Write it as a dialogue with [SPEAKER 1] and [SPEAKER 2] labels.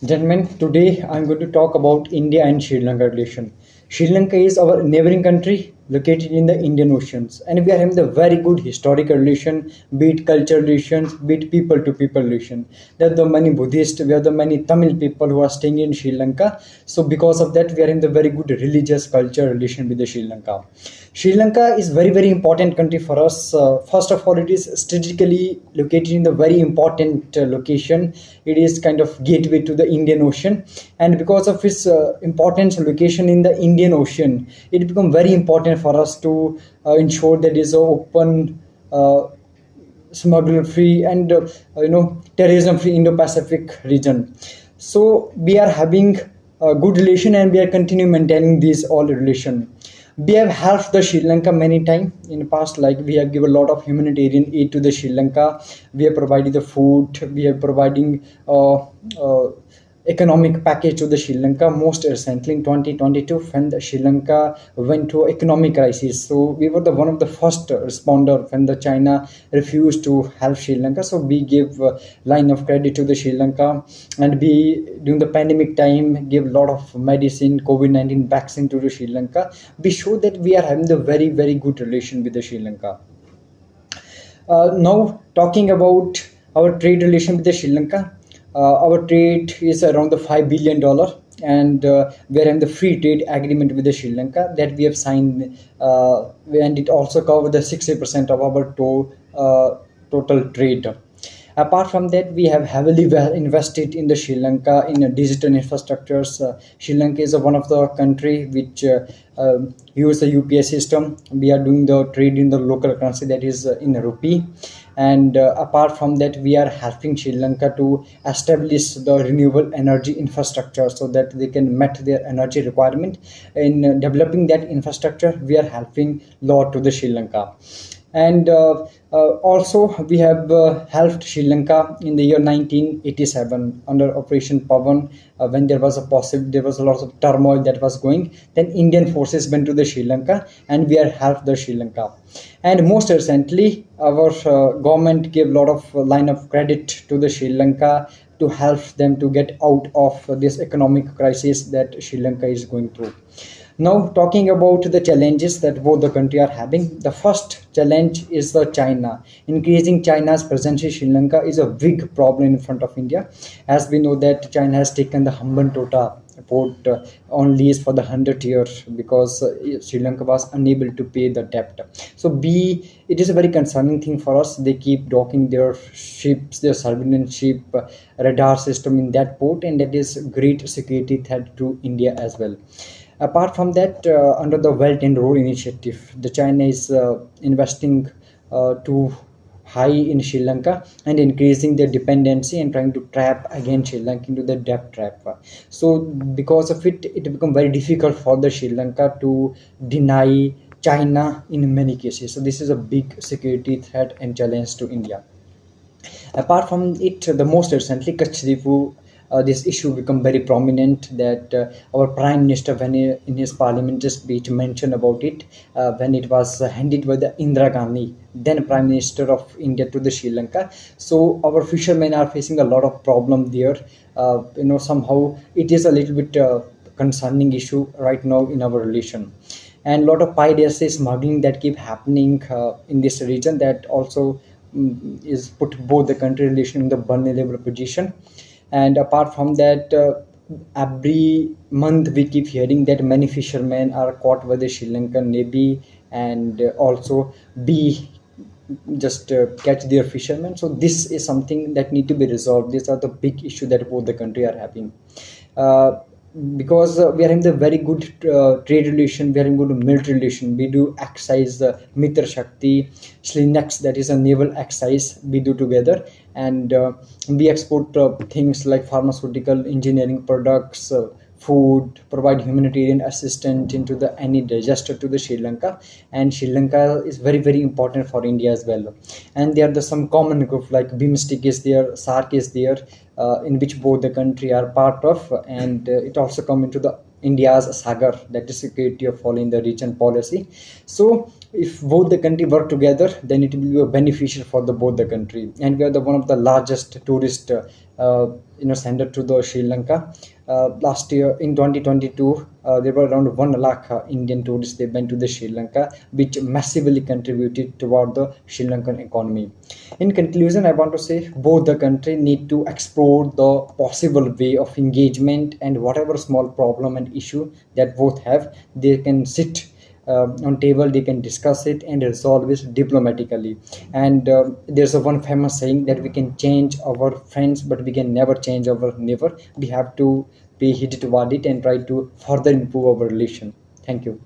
[SPEAKER 1] Gentlemen, today I'm going to talk about India and Sri Lanka relation. Sri Lanka is our neighboring country located in the Indian Oceans, and we are having the very good historical relation, be it cultural relations, be it people to people relation. There are the many Buddhists, we have the many Tamil people who are staying in Sri Lanka. So because of that, we are in the very good religious culture relation with the Sri Lanka. Sri Lanka is very important country for us. First of all, it is strategically located in the very important location. It is kind of gateway to the Indian Ocean, and because of its important location in the Indian Ocean, it become very important for us to ensure that is open. Smuggler free and terrorism free Indo-Pacific region. So we are having a good relation and we are continue maintaining this all relation. We have helped the Sri Lanka many times in the past, like we have given a lot of humanitarian aid to the Sri Lanka. We have provided the food, we are providing economic package to the Sri Lanka. Most recently in 2022, when the Sri Lanka went to economic crisis, so we were the one of the first responder when the China refused to help Sri Lanka. So we gave line of credit to the Sri Lanka, and we during the pandemic time gave a lot of medicine, COVID-19 vaccine to the Sri Lanka. We show that we are having the very good relation with the Sri Lanka. Now talking about our trade relation with the Sri Lanka, our trade is around the $5 billion, and we are having the free trade agreement with the Sri Lanka that we have signed, and it also covers the 60% of our total trade. Apart from that, we have heavily well invested in the Sri Lanka in digital infrastructures. Sri Lanka is one of the country which use the UPI system. We are doing the trade in the local currency, that is in rupee. And apart from that, we are helping Sri Lanka to establish the renewable energy infrastructure so that they can meet their energy requirement. In developing that infrastructure, we are helping lot to the Sri Lanka. And also we have helped Sri Lanka in the year 1987 under Operation Pavan, when there was a lot of turmoil that was going. Then Indian forces went to the Sri Lanka, and we are helped the Sri Lanka. And most recently, our government gave a lot of line of credit to the Sri Lanka to help them to get out of this economic crisis that Sri Lanka is going through. Now talking about the challenges that both the country are having, the first challenge is the China. Increasing China's presence in Sri Lanka is a big problem in front of India, as we know that China has taken the Hambantota port on lease for the 100 years because Sri Lanka was unable to pay the debt. So it is a very concerning thing for us. They keep docking their ships, their surveillance ship, radar system in that port, and that is great security threat to India as well. Apart from that, under the Belt and Road Initiative, the China is investing too high in Sri Lanka and increasing their dependency and trying to trap again Sri Lanka into the debt trap. So because of it, it become very difficult for the Sri Lanka to deny China in many cases. So this is a big security threat and challenge to India. Apart from it, the most recently Kachdipu, this issue become very prominent that our prime minister, when in his parliamentary speech, mentioned about it when it was handed by the Indira Gandhi, then prime minister of India, to the Sri Lanka. So our fishermen are facing a lot of problem there. Somehow it is a little bit concerning issue right now in our relation, and a lot of piracy smuggling that keep happening in this region, that also is put both the country relation in the vulnerable position. And apart from that, every month we keep hearing that many fishermen are caught by the Sri Lankan Navy, and also be just catch their fishermen. So this is something that need to be resolved. These are the big issue that both the country are having. Because we are in the very good trade relation, we are in good military relation. We do exercise Mitra Shakti, Slinex, that is a naval exercise we do together, and we export things like pharmaceutical, engineering products, food, provide humanitarian assistance into the any disaster to the Sri Lanka. And Sri Lanka is very important for India as well. And there are some common group like BIMSTEC is there, SARC is there, in which both the country are part of, and it also come into the India's sagar, that is security of following the region policy. So if both the country work together, then it will be beneficial for the both the country. And we are the one of the largest tourist sent to the Sri Lanka. Last year in 2022, there were around 1 lakh Indian tourists they went to the Sri Lanka, which massively contributed toward the Sri Lankan economy. In conclusion, I want to say both the country need to explore the possible way of engagement, and whatever small problem and issue that both have, they can sit on table, they can discuss it and resolve it diplomatically. And there's a one famous saying that we can change our friends but we can never change our neighbor. We have to pay heed toward it and try to further improve our relation. Thank you.